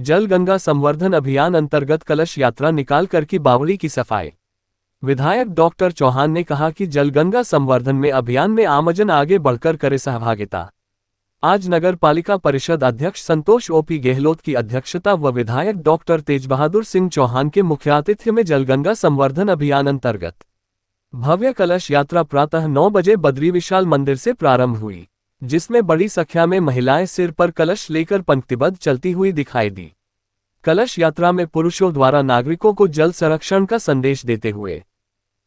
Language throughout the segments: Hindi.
जल गंगा संवर्धन अभियान अंतर्गत कलश यात्रा निकाल कर की बावड़ी की सफाई। विधायक डॉक्टर चौहान ने कहा कि जल गंगा संवर्धन में अभियान में आमजन आगे बढ़कर करे सहभागिता। आज नगर पालिका परिषद अध्यक्ष संतोष ओपी गहलोत की अध्यक्षता व विधायक डॉक्टर तेज बहादुर सिंह चौहान के मुख्य आतिथ्य में जल गंगा संवर्धन अभियान अंतर्गत भव्य कलश यात्रा प्रातः 9 बजे बद्री विशाल मंदिर से प्रारंभ हुई, जिसमें बड़ी संख्या में महिलाएं सिर पर कलश लेकर पंक्तिबद्ध चलती हुई दिखाई दी। कलश यात्रा में पुरुषों द्वारा नागरिकों को जल संरक्षण का संदेश देते हुए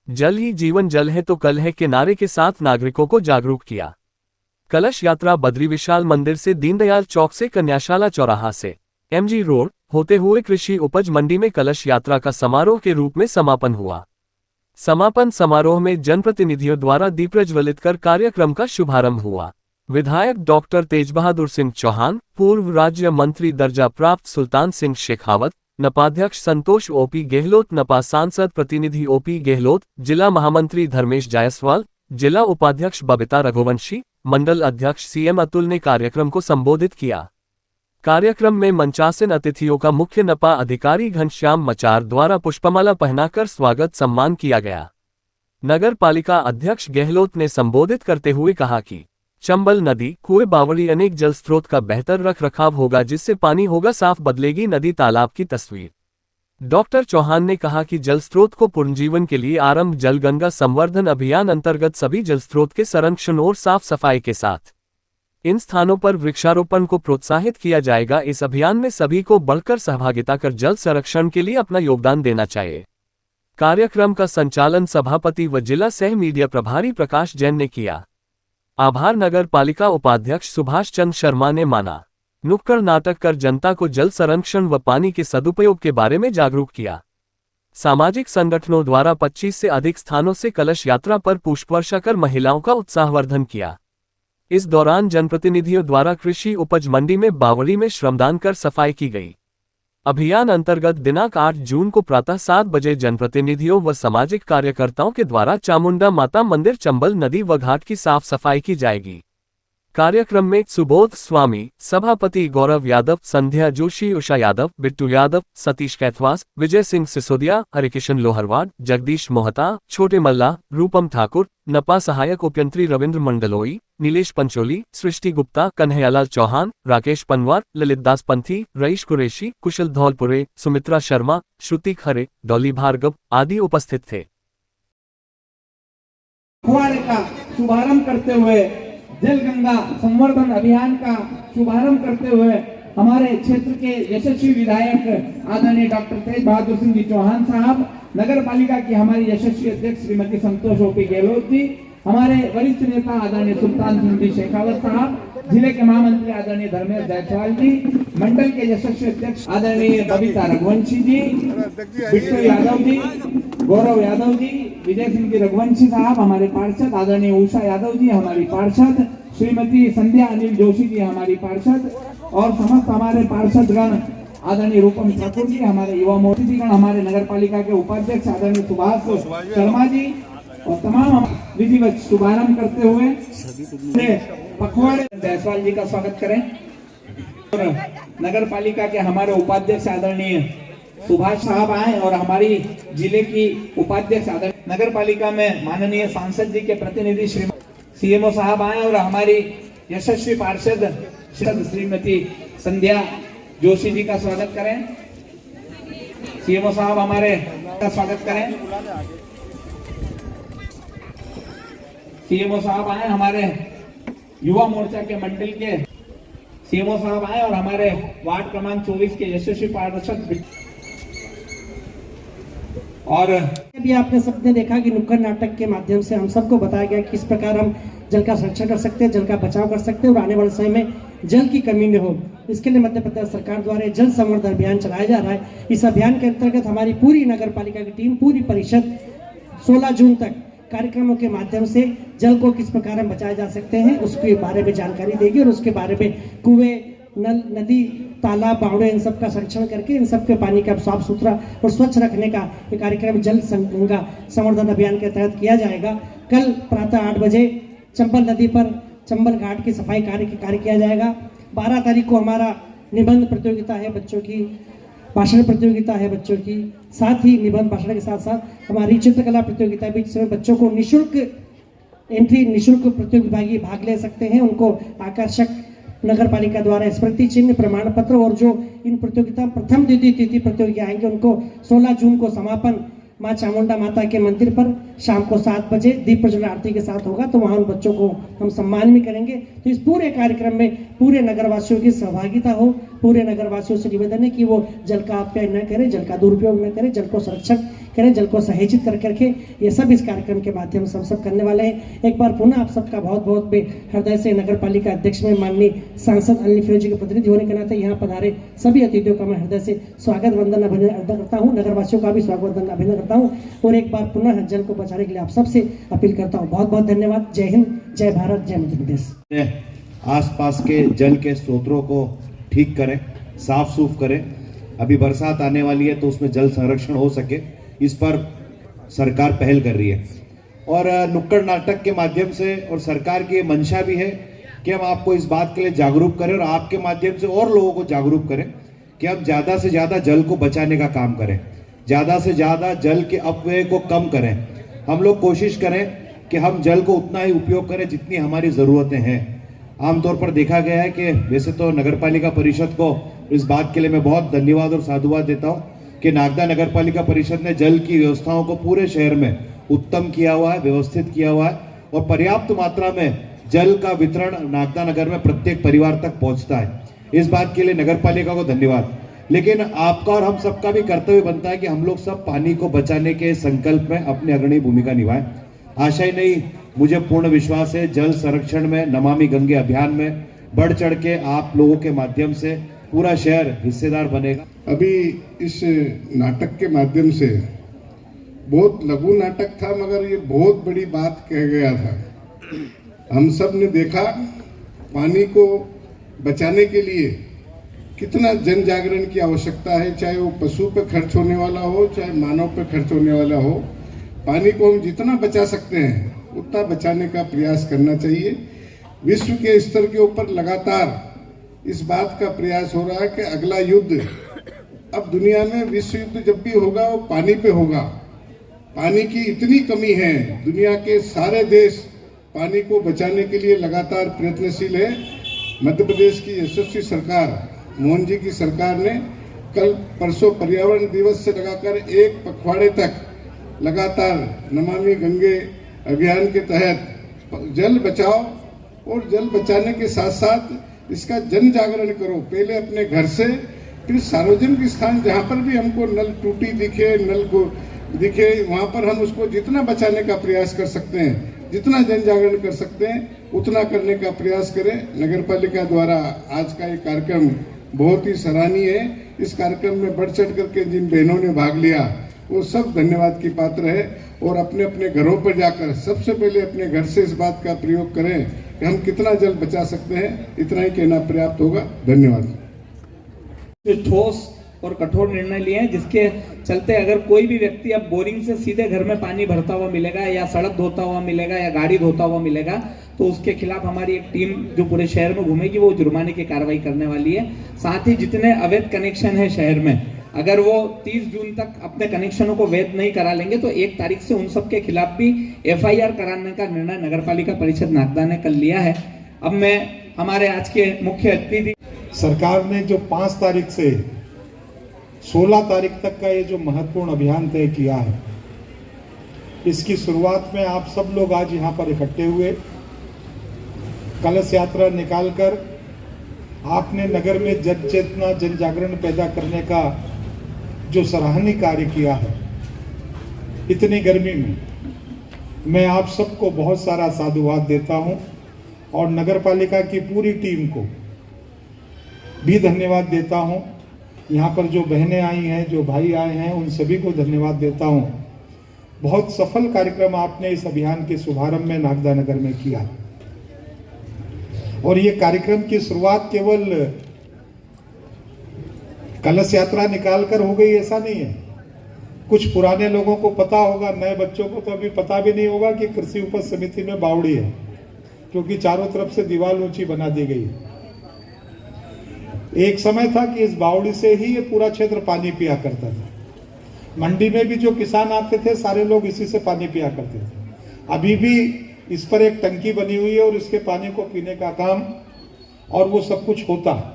जल ही जीवन, जल है तो कल है के नारे के साथ नागरिकों को जागरूक किया। कलश यात्रा बद्री विशाल मंदिर से दीनदयाल चौक से कन्याशाला चौराहा से MG रोड होते हुए कृषि उपज मंडी में कलश यात्रा का समारोह के रूप में समापन हुआ। समापन समारोह में जनप्रतिनिधियों द्वारा दीप प्रज्वलित कर कार्यक्रम का शुभारंभ हुआ। विधायक डॉक्टर तेज बहादुर सिंह चौहान, पूर्व राज्य मंत्री दर्जा प्राप्त सुल्तान सिंह शेखावत, नपाध्यक्ष संतोष ओपी गहलोत, नपा सांसद प्रतिनिधि ओपी गहलोत, जिला महामंत्री धर्मेश जायसवाल, जिला उपाध्यक्ष बबीता रघुवंशी, मंडल अध्यक्ष CM अतुल ने कार्यक्रम को संबोधित किया। कार्यक्रम में मंचासीन अतिथियों का मुख्य नपा अधिकारी घनश्याम मचार द्वारा पुष्पमाला पहनाकर स्वागत सम्मान किया गया। नगर पालिका अध्यक्ष गहलोत ने संबोधित करते हुए कहा कि चंबल नदी, कुएं, बावड़ी अनेक जल स्रोत का बेहतर रख रखाव होगा, जिससे पानी होगा साफ, बदलेगी नदी तालाब की तस्वीर। डॉक्टर चौहान ने कहा कि जल स्रोत को पुनर्जीवन के लिए आरंभ जल गंगा संवर्धन अभियान अंतर्गत सभी जल स्रोत के संरक्षण और साफ सफाई के साथ इन स्थानों पर वृक्षारोपण को प्रोत्साहित किया जाएगा। इस अभियान में सभी को बढ़कर सहभागिता कर जल संरक्षण के लिए अपना योगदान देना चाहिए। कार्यक्रम का संचालन सभापति व जिला सह मीडिया प्रभारी प्रकाश जैन ने किया। आभार नगर पालिका उपाध्यक्ष सुभाष चंद्र शर्मा ने माना। नुक्कड़ नाटक कर जनता को जल संरक्षण व पानी के सदुपयोग के बारे में जागरूक किया। सामाजिक संगठनों द्वारा 25 से अधिक स्थानों से कलश यात्रा पर पुष्पवर्षा कर महिलाओं का उत्साहवर्धन किया। इस दौरान जनप्रतिनिधियों द्वारा कृषि उपज मंडी में बावड़ी में श्रमदान कर सफाई की गई। अभियान अंतर्गत दिनांक 8 जून को प्रातः 7 बजे जनप्रतिनिधियों व सामाजिक कार्यकर्ताओं के द्वारा चामुंडा माता मंदिर, चंबल नदी व घाट की साफ सफाई की जाएगी। कार्यक्रम में सुबोध स्वामी, सभापति गौरव यादव, संध्या जोशी, उषा यादव, बिट्टू यादव, सतीश कैथवास, विजय सिंह सिसोदिया, हरिकिशन लोहरवाड, जगदीश मोहता, छोटे मल्ला, रूपम ठाकुर, नपा सहायक उपयंत्री रविंद्र मंडलोई, नीलेश पंचोली, सृष्टि गुप्ता, कन्हैयालाल चौहान, राकेश पनवार, ललित दास पंथी, रईश कुरैशी, कुशल धौलपुरे, सुमित्रा शर्मा, श्रुति खरे, डॉली भार्गव आदि उपस्थित थे। का शुभारंभ करते हुए जल गंगा संवर्धन अभियान का शुभारंभ करते हुए हमारे क्षेत्र के यशस्वी विधायक आदरणीय डॉक्टर तेज बहादुर सिंह जी चौहान साहब, नगर पालिका की हमारी यशस्वी अध्यक्ष श्रीमती संतोष ओपी गहलोत जी, हमारे वरिष्ठ नेता आदरणीय सुल्तान सिंह जी शेखावत साहब, जिले के महामंत्री आदरणीय धर्मेश जायसवाल जी, मंडल के यशस्वी अध्यक्ष आदरणीय बबीता रघुवंशी जी, बिट्टू यादव जी, गौरव यादव जी, विजय सिंह जी रघुवंशी साहब, हमारे पार्षद आदरणीय उषा यादव जी हमारी पार्षद, श्रीमती संध्या अनिल जोशी जी हमारी पार्षद और समस्त हमारे पार्षदगण आदरणीय रूपम ठाकुर जी, हमारे युवा मोर्चा जी गण, हमारे नगर पालिका के उपाध्यक्ष आदरणीय सुभाष शर्मा जी और तमाम विधिवत शुभारंभ करते हुए पखवाड़े जायसवाल जी का स्वागत करें। और नगर पालिका के हमारे उपाध्यक्ष आदरणीय सुभाष साहब आए और हमारी जिले की उपाध्यक्ष आदरणीय नगर पालिका में माननीय सांसद जी के प्रतिनिधि श्री CMO साहब आए और हमारी यशस्वी पार्षद श्रीमती संध्या जोशी जी का स्वागत करें। CMO साहब हमारे का स्वागत करें। CMO साहब आए, हमारे युवा मोर्चा के मंडल के CMO साहब आए और हमारे वार्ड क्रमांक 24 के यशस्वी पार्षद और अभी आपने सबने देखा कि नुक्कड़ नाटक के माध्यम से हम सबको बताया गया कि किस प्रकार हम जल का संरक्षण कर सकते हैं, जल का बचाव कर सकते हैं और आने वाले समय में जल की कमी न हो, इसके लिए मध्य प्रदेश सरकार द्वारा जल संवर्धन अभियान चलाया जा रहा है। इस अभियान के अंतर्गत हमारी पूरी नगर पालिका की टीम, पूरी परिषद 16 जून तक कार्यक्रमों के माध्यम से जल को किस प्रकार हम बचाए जा सकते हैं उसके बारे में जानकारी देगी और उसके बारे में कुएं, नल, नदी, तालाब, बावड़े इन सब का संरक्षण करके इन सब के पानी का साफ सुथरा और स्वच्छ रखने का ये कार्यक्रम जल गंगा संवर्धन अभियान के तहत किया जाएगा। कल प्रातः 8 बजे चंबल नदी पर चंबल घाट की सफाई कार्य किया जाएगा। 12 तारीख को हमारा निबंध प्रतियोगिता है बच्चों की, भाषण प्रतियोगिता है बच्चों की, साथ ही निबंध भाषण के साथ साथ हमारी चित्रकला प्रतियोगिता भी, जिसमें बच्चों को निःशुल्क एंट्री, निःशुल्क प्रतियोगिता भाग ले सकते हैं। उनको आकर्षक नगर पालिका द्वारा स्मृति चिन्ह, प्रमाण पत्र और जो इन प्रतियोगिता प्रथम द्वितीय तृतीय प्रतियोगी आएंगे उनको 16 जून को समापन माँ चामुंडा माता के मंदिर पर शाम को 7 बजे दीप प्रज्वलन आरती के साथ होगा, तो वहाँ उन बच्चों को हम सम्मान भी करेंगे। तो इस पूरे कार्यक्रम में पूरे नगरवासियों की सहभागिता हो। पूरे नगरवासियों से निवेदन है कि वो जल का अपव्यय न करें, जल का दुरुपयोग न करें, जल को संरक्षण करें, जल को सहेजित करके रखें। ये सब इस कार्यक्रम के माध्यम से हम सब करने वाले हैं। एक बार पुनः आप सबका बहुत बहुत हृदय से नगर पालिका अध्यक्ष में माननीय सांसद अनिल फिरोजी के प्रतिनिधि होने के नाते यहाँ पधारे सभी अतिथियों का मैं हृदय से स्वागत वंदन अभिनंदन करता हूँ। नगरवासियों का भी स्वागत वंदन अभिनंदन करता हूँ और एक बार पुनः जल को बचाने के लिए आप सबसे अपील करता हूँ। बहुत बहुत धन्यवाद। जय हिंद, जय भारत, जय मध्य प्रदेश। आसपास के जल के स्रोतों को ठीक करें, साफ सूफ करें। अभी बरसात आने वाली है तो उसमें जल संरक्षण हो सके, इस पर सरकार पहल कर रही है। और नुक्कड़ नाटक के माध्यम से और सरकार की मंशा भी है कि हम आपको इस बात के लिए जागरूक करें और आपके माध्यम से और लोगों को जागरूक करें कि हम ज़्यादा से ज़्यादा जल को बचाने का काम करें, ज़्यादा से ज़्यादा जल के अपव्यय को कम करें। हम लोग कोशिश करें कि हम जल को उतना ही उपयोग करें जितनी हमारी ज़रूरतें हैं। आमतौर पर देखा गया है कि वैसे तो नगरपालिका परिषद को इस बात के लिए मैं बहुत धन्यवाद और साधुवाद देता हूं कि नागदा नगरपालिका परिषद ने जल की व्यवस्थाओं को पूरे शहर में उत्तम किया हुआ है, व्यवस्थित किया हुआ है और पर्याप्त मात्रा में जल का वितरण नागदा नगर में प्रत्येक परिवार तक पहुंचता है। इस बात के लिए नगरपालिका को धन्यवाद। लेकिन आपका और हम सबका भी कर्तव्य बनता है कि हम लोग सब पानी को बचाने के संकल्प में अपनी अग्रणी भूमिका निभाएं। आशा ही नहीं, मुझे पूर्ण विश्वास है जल संरक्षण में, नमामि गंगे अभियान में बढ़ चढ़ के आप लोगों के माध्यम से पूरा शहर हिस्सेदार बनेगा। अभी इस नाटक के माध्यम से बहुत लघु नाटक था मगर ये बहुत बड़ी बात कह गया था। हम सब ने देखा पानी को बचाने के लिए कितना जन जागरण की आवश्यकता है, चाहे वो पशु पे खर्च होने वाला हो, चाहे मानव पे खर्च होने वाला हो। पानी को हम जितना बचा सकते हैं उतना बचाने का प्रयास करना चाहिए। विश्व के स्तर के ऊपर लगातार इस बात का प्रयास हो रहा है कि अगला युद्ध, अब दुनिया में विश्व युद्ध जब भी होगा वो पानी पे होगा। पानी की इतनी कमी है, दुनिया के सारे देश पानी को बचाने के लिए लगातार प्रयत्नशील है। मध्य प्रदेश की यशस्वी सरकार, मोहन जी की सरकार ने कल परसों पर्यावरण दिवस से लगाकर एक पखवाड़े तक लगातार नमामि गंगे अभियान के तहत जल बचाओ और जल बचाने के साथ साथ इसका जन जागरण करो। पहले अपने घर से, फिर सार्वजनिक स्थान जहाँ पर भी हमको नल टूटी दिखे, नल को दिखे, वहाँ पर हम उसको जितना बचाने का प्रयास कर सकते हैं, जितना जन जागरण कर सकते हैं उतना करने का प्रयास करें। नगर पालिका द्वारा आज का ये कार्यक्रम बहुत ही सराहनीय है। इस कार्यक्रम में बढ़ चढ़ करके जिन बहनों ने भाग लिया वो सब धन्यवाद की पात्र है और अपने अपने घरों पर जाकर सबसे पहले अपने घर से इस बात का प्रयोग करें कि हम कितना जल बचा सकते हैं। इतना ही कहना पर्याप्त होगा। धन्यवाद। ठोस और कठोर निर्णय लिए हैं जिसके चलते अगर कोई भी व्यक्ति अब बोरिंग से सीधे घर में पानी भरता हुआ मिलेगा या सड़क धोता हुआ मिलेगा या गाड़ी धोता हुआ मिलेगा तो उसके खिलाफ हमारी एक टीम जो पूरे शहर में घूमेगी वो जुर्माने की कार्रवाई करने वाली है। साथ ही जितने अवैध कनेक्शन है शहर में, अगर वो 30 जून तक अपने कनेक्शनों को वैध नहीं करा लेंगे तो 1 तारीख से उन सब के खिलाफ भी FIR कराने का निर्णय नगरपालिका परिषद नागदा ने कल लिया है। अब मैं हमारे आज के मुख्य अतिथि, सरकार ने जो 5 तारीख से 16 तारीख तक का ये जो महत्वपूर्ण अभियान तय किया है, इसकी शुरुआत में आप सब लोग आज यहाँ पर इकट्ठे हुए, कलश यात्रा निकालकर आपने नगर में जन चेतना, जन जागरण पैदा करने का जो सराहनीय कार्य किया है इतनी गर्मी में, मैं आप सबको बहुत सारा साधुवाद देता हूं और नगर पालिका की पूरी टीम को भी धन्यवाद देता हूं। यहाँ पर जो बहनें आई हैं, जो भाई आए हैं, उन सभी को धन्यवाद देता हूं। बहुत सफल कार्यक्रम आपने इस अभियान के शुभारंभ में नागदा नगर में किया और ये कार्यक्रम की शुरुआत केवल कलश यात्रा निकालकर हो गई ऐसा नहीं है। कुछ पुराने लोगों को पता होगा, नए बच्चों को तो अभी पता भी नहीं होगा कि कृषि उपज समिति में बावड़ी है, क्योंकि चारों तरफ से दीवार ऊंची बना दी गई है। एक समय था कि इस बावड़ी से ही ये पूरा क्षेत्र पानी पिया करता था। मंडी में भी जो किसान आते थे सारे लोग इसी से पानी पिया करते थे। अभी भी इस पर एक टंकी बनी हुई है और इसके पानी को पीने का काम और वो सब कुछ होता है।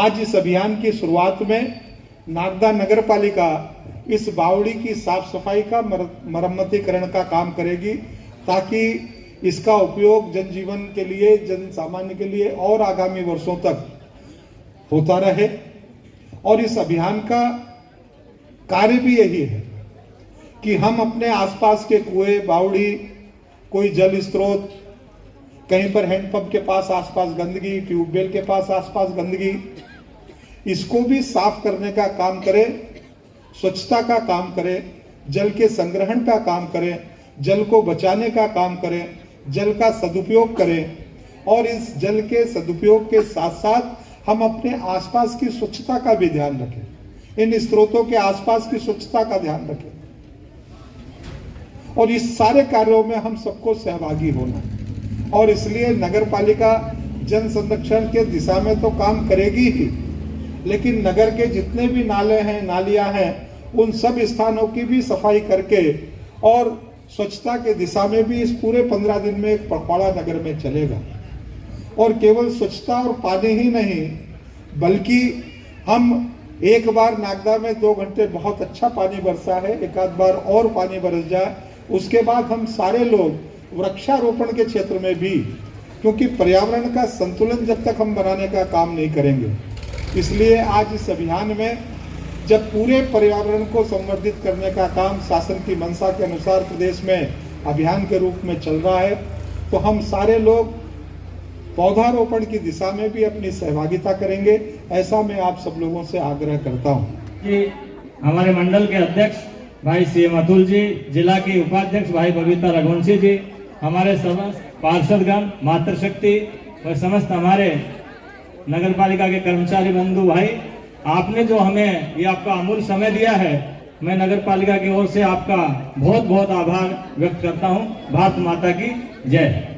आज इस अभियान की शुरुआत में नागदा नगर पालिका इस बावड़ी की साफ सफाई का मरम्मतीकरण का काम करेगी, ताकि इसका उपयोग जनजीवन के लिए, जन सामान्य के लिए और आगामी वर्षों तक होता रहे। और इस अभियान का कार्य भी यही है कि हम अपने आसपास के कुएं, बावड़ी, कोई जल स्रोत, कहीं पर हैंडपंप के पास आसपास गंदगी, ट्यूबवेल के पास आसपास गंदगी, इसको भी साफ करने का काम करें, स्वच्छता का काम करें, जल के संग्रहण का काम करें, जल को बचाने का काम करें, जल का सदुपयोग करें। और इस जल के सदुपयोग के साथ साथ हम अपने आसपास की स्वच्छता का भी ध्यान रखें, इन स्रोतों के आसपास की स्वच्छता का ध्यान रखें। और इस सारे कार्यों में हम सबको सहभागी होना, और इसलिए नगर पालिका जन संरक्षण के दिशा में तो काम करेगी ही, लेकिन नगर के जितने भी नाले हैं, नालियां हैं, उन सब स्थानों की भी सफाई करके और स्वच्छता के दिशा में भी इस पूरे 15 दिन में एक पखवाड़ा नगर में चलेगा। और केवल स्वच्छता और पानी ही नहीं, बल्कि हम एक बार नागदा में 2 घंटे बहुत अच्छा पानी बरसा है, एक आध बार और पानी बरस जाए, उसके बाद हम सारे लोग वृक्षारोपण के क्षेत्र में भी, क्योंकि पर्यावरण का संतुलन जब तक हम बनाने का काम नहीं करेंगे, इसलिए आज इस अभियान में जब पूरे पर्यावरण को संवर्धित करने का काम शासन की मंशा के अनुसार प्रदेश में अभियान के रूप में चल रहा है, तो हम सारे लोग पौधारोपण की दिशा में भी अपनी सहभागिता करेंगे, ऐसा मैं आप सब लोगों से आग्रह करता हूं। जी, हमारे मंडल के अध्यक्ष भाई सीएम अतुल जी, जिला के उपाध्यक्ष भाई बबीता रघुवंशी जी, हमारे समस्त पार्षदगण, मातृशक्ति और समस्त हमारे नगर पालिका के कर्मचारी बंधु भाई, आपने जो हमें ये आपका अमूल्य समय दिया है, मैं नगर पालिका की ओर से आपका बहुत बहुत आभार व्यक्त करता हूँ। भारत माता की जय।